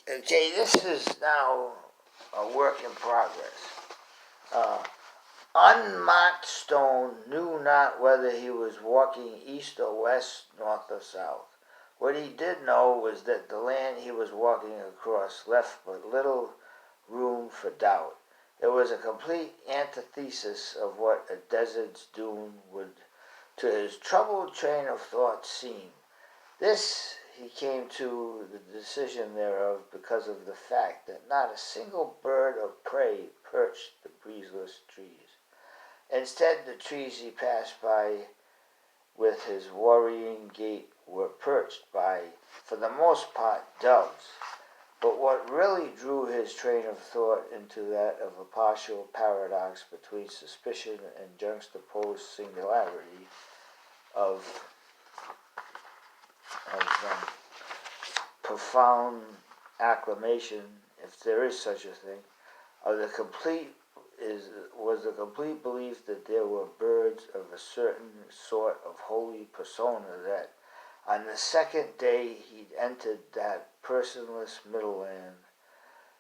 Okay, this is now a work in progress. Uh, Unmarked stone knew not whether he was walking east or west, north or south. What he did know was that the land he was walking across left but little room for doubt. It was a complete antithesis of what a desert's dune would, to his troubled train of thought, seem. This he came to the decision thereof because of the fact that not a single bird of prey perched the breezeless trees. Instead, the trees he passed by with his worrying gait were perched by, for the most part, doves. But what really drew his train of thought into that of a partial paradox between suspicion and juxtaposed singularity of profound acclamation, if there is such a thing, of the complete was the complete belief that there were birds of a certain sort of holy persona that, on the second day he'd entered that personless middle land,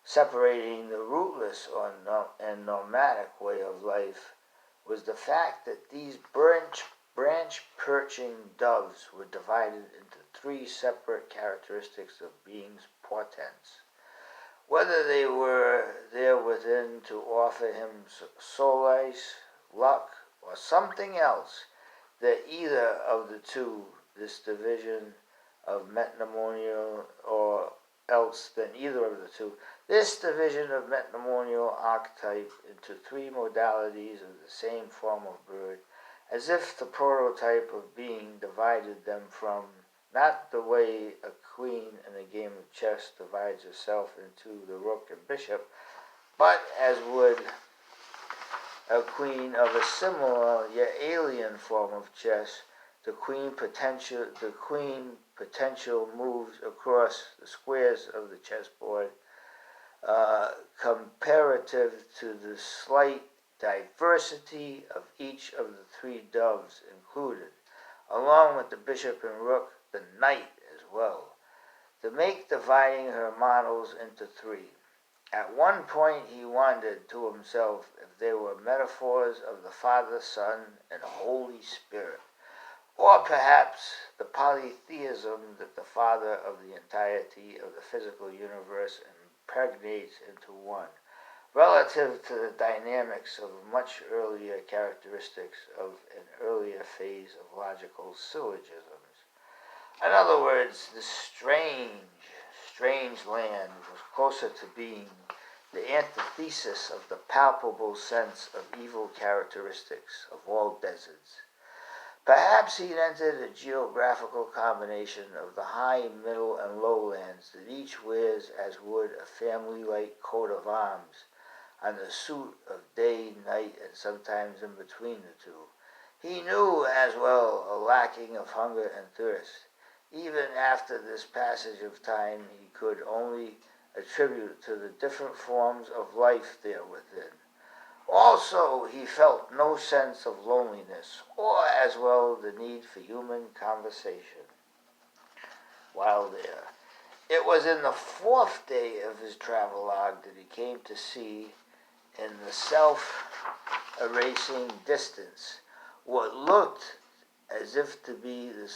separating the rootless and nomadic way of life, was the fact that these branch-perching doves were divided into three separate characteristics of beings' portents. Whether they were there within to offer him solace, luck, or something else, that either of the two, this division of metamonial, or else than either of the two, this division of metamonial archetype into three modalities of the same form of bird, as if the prototype of being divided them from, not the way a queen in a game of chess divides herself into the rook and bishop, but as would a queen of a similar yet alien form of chess, the queen potential moves across the squares of the chessboard, comparative to the slight diversity of each of the three doves included, along with the bishop and rook, the knight as well, to make dividing her models into three. At one point he wondered to himself if they were metaphors of the Father, Son, and Holy Spirit, or perhaps the polytheism that the Father of the entirety of the physical universe impregnates into one, relative to the dynamics of much earlier characteristics of an earlier phase of logical syllogisms. In other words, this strange land was closer to being the antithesis of the palpable sense of evil characteristics of all deserts. Perhaps he'd entered a geographical combination of the high, middle, and lowlands that each wears as would a family-like coat of arms on the suit of day, night, and sometimes in between the two. He knew as well a lacking of hunger and thirst. Even after this passage of time, he could only attribute to the different forms of life there within. Also, he felt no sense of loneliness, or as well the need for human conversation while there. It was in the fourth day of his travelogue that he came to see, in the self-erasing distance, what looked as if to be the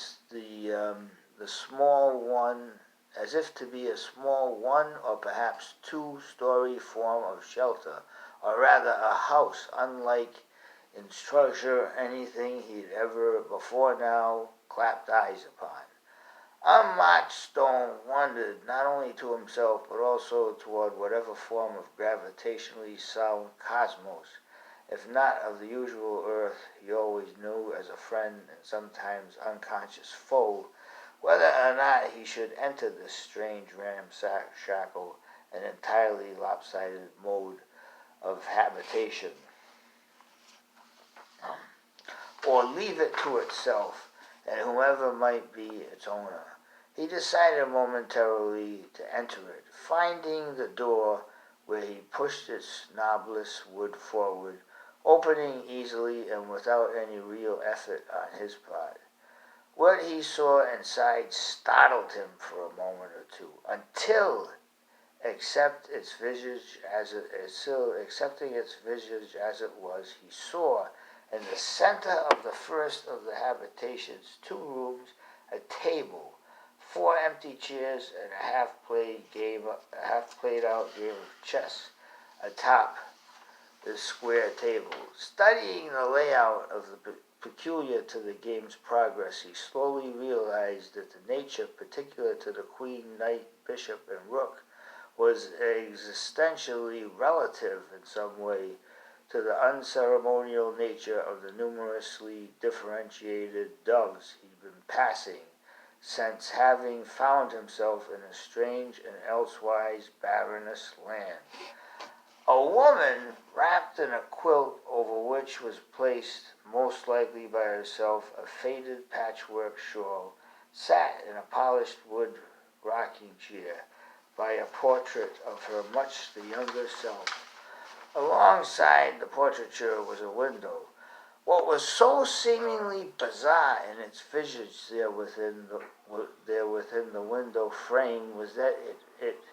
small one, as if to be a small one or perhaps two-story form of shelter, or rather a house unlike in structure anything he'd ever before now clapped eyes upon. Unmarked stone wandered not only to himself but also toward whatever form of gravitationally sound cosmos, if not of the usual earth he always knew as a friend and sometimes unconscious foe, whether or not he should enter this strange ramshackle and entirely lopsided mode of habitation, or leave it to itself and whoever might be its owner. He decided momentarily to enter it, finding the door where he pushed its knobless wood forward, opening easily and without any real effort on his part. What he saw inside startled him for a moment or two, until accepting its visage as it was, he saw in the center of the first of the habitations 2 rooms, a table, 4 empty chairs, and a half played out game of chess atop the square table. Studying the layout of the peculiar to the game's progress, he slowly realized that the nature particular to the queen, knight, bishop, and rook was existentially relative in some way to the unceremonial nature of the numerously differentiated doves he'd been passing since having found himself in a strange and elsewise barrenous land. A woman, wrapped in a quilt over which was placed, most likely by herself, a faded patchwork shawl, sat in a polished wood rocking chair by a portrait of her much the younger self. Alongside the portraiture was a window. What was so seemingly bizarre in its visage there within the window frame was that it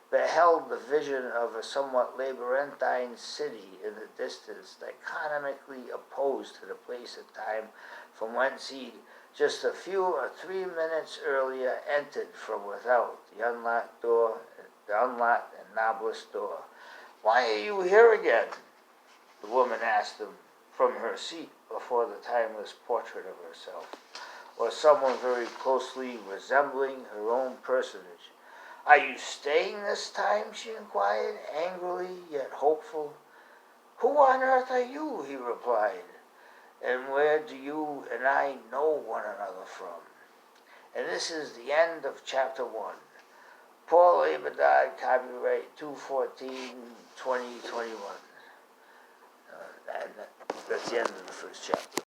beheld the vision of a somewhat labyrinthine city in the distance, dichotomically opposed to the place and time from whence he'd just a few or 3 minutes earlier entered from without the unlocked and knobless door. "Why are you here again?" the woman asked him from her seat before the timeless portrait of herself, or someone very closely resembling her own personage. "Are you staying this time?" she inquired, angrily yet hopeful. "Who on earth are you?" he replied. "And where do you and I know one another from?" And this is the end of chapter 1. Paulbedard, copyright 2/14/2021. That's the end of the first chapter.